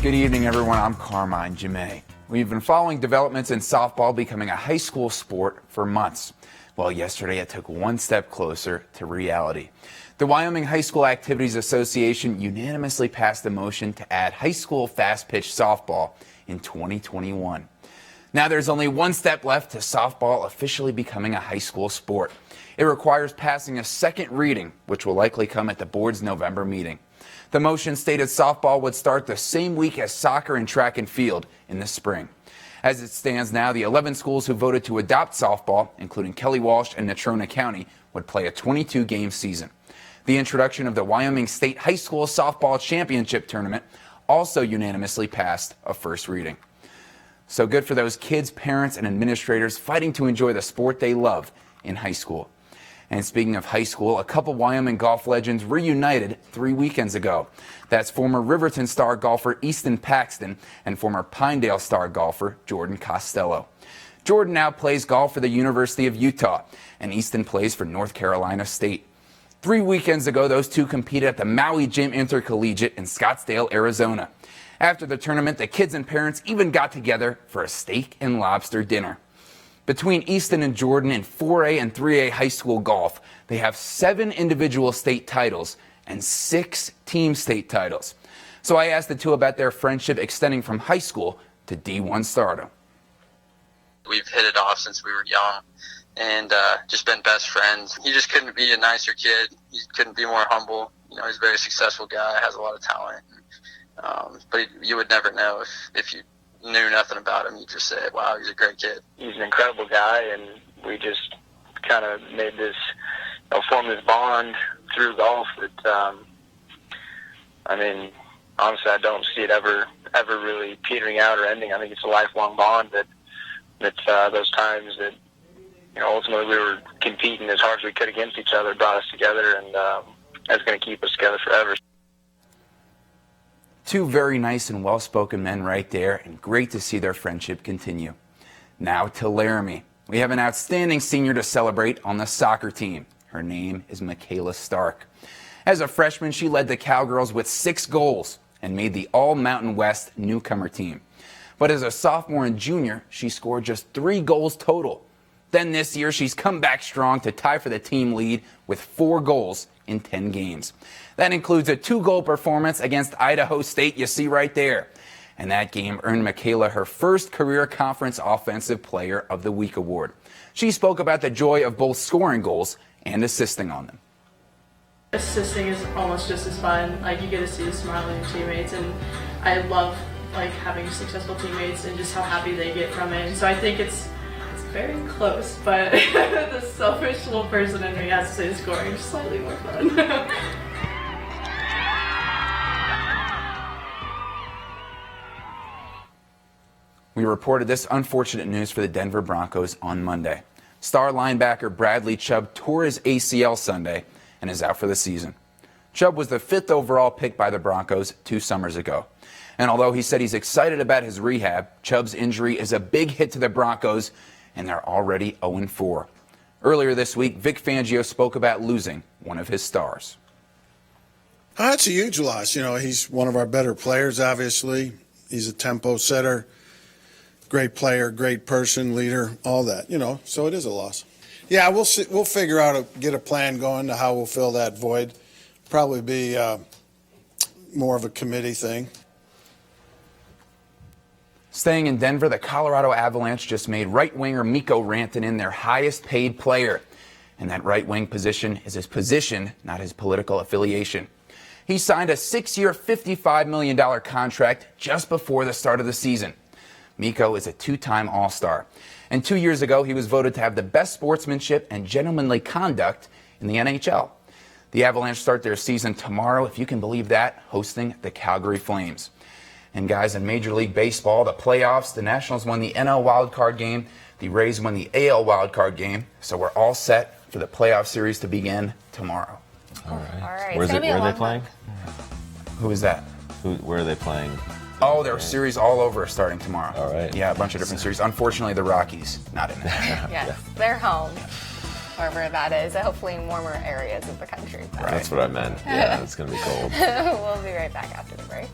Good evening, everyone. I'm Carmine Gemei. We've been following developments in softball becoming a high school sport for months. Well, yesterday it took one step closer to reality. The Wyoming High School Activities Association unanimously passed a motion to add high school fast-pitch softball in 2021. Now there's only one step left to softball officially becoming a high school sport. It requires passing a second reading, which will likely come at the board's November meeting. The motion stated softball would start the same week as soccer and track and field in the spring. As it stands now, the 11 schools who voted to adopt softball, including Kelly Walsh and Natrona County, would play a 22-game season. The introduction of the Wyoming State High School Softball Championship Tournament also unanimously passed a first reading. So good for those kids, parents, and administrators fighting to enjoy the sport they love in high school. And speaking of high school, a couple Wyoming golf legends reunited 3 weekends ago. That's former Riverton star golfer Easton Paxton and former Pinedale star golfer Jordan Costello. Jordan now plays golf for the University of Utah, and Easton plays for North Carolina State. 3 weekends ago, those two competed at the Maui Gym Intercollegiate in Scottsdale, Arizona. After the tournament, the kids and parents even got together for a steak and lobster dinner. Between Easton and Jordan in 4A and 3A high school golf, they have 7 individual state titles and 6 team state titles. So I asked the two about their friendship extending from high school to D1 stardom. We've hit it off since we were young and just been best friends. He just couldn't be a nicer kid. He couldn't be more humble. You know, he's a very successful guy, has a lot of talent. But you would never know if you knew nothing about him. You just say, wow, he's a great kid. He's an incredible guy, and we just kind of made this, formed this bond through golf that, I mean, honestly, I don't see it ever really petering out or ending. I think it's a lifelong bond that those times that, ultimately we were competing as hard as we could against each other brought us together, and that's going to keep us together forever. Two very nice and well-spoken men right there, and great to see their friendship continue. Now to Laramie. We have an outstanding senior to celebrate on the soccer team. Her name is Michaela Stark. As a freshman, she led the Cowgirls with 6 goals and made the All-Mountain West newcomer team. But as a sophomore and junior, she scored just 3 goals total. Then this year, she's come back strong to tie for the team lead with 4 goals in 10 games. That includes a 2-goal performance against Idaho State, you see right there. And that game earned Michaela her first career Conference Offensive Player of the Week award. She spoke about the joy of both scoring goals and assisting on them. Assisting is almost just as fun. You get to see the smile of your teammates, and I love having successful teammates and just how happy they get from it. And so I think it's very close, but the selfish little person in me has to say the scoring is slightly more fun. We reported this unfortunate news for the Denver Broncos on Monday. Star linebacker Bradley Chubb tore his ACL Sunday and is out for the season. Chubb was the 5th overall pick by the Broncos 2 summers ago. And although he said he's excited about his rehab, Chubb's injury is a big hit to the Broncos, and they're already 0-4. Earlier this week, Vic Fangio spoke about losing one of his stars. It's a huge loss. He's one of our better players, obviously. He's a tempo setter, great player, great person, leader, all that, so it is a loss. Yeah, we'll figure out, get a plan going to how we'll fill that void. Probably be more of a committee thing. Staying in Denver, the Colorado Avalanche just made right winger Mikko Rantanen their highest paid player. And that right wing position is his position, not his political affiliation. He signed a 6-year, $55 million contract just before the start of the season. Mikko is a 2-time All-Star. And 2 years ago, he was voted to have the best sportsmanship and gentlemanly conduct in the NHL. The Avalanche start their season tomorrow, if you can believe that, hosting the Calgary Flames. And guys, in Major League Baseball, the playoffs, the Nationals won the NL wildcard game, the Rays won the AL wildcard game, so we're all set for the playoff series to begin tomorrow. All right. All right. Where are they playing? Who is that? Where are they playing? Oh, there are series all over starting tomorrow. All right. Yeah, a bunch of different series. Unfortunately, the Rockies, not in there. Yes, they're home, wherever that is, hopefully in warmer areas of the country. Right. That's what I meant. Yeah, it's going to be cold. We'll be right back after the break.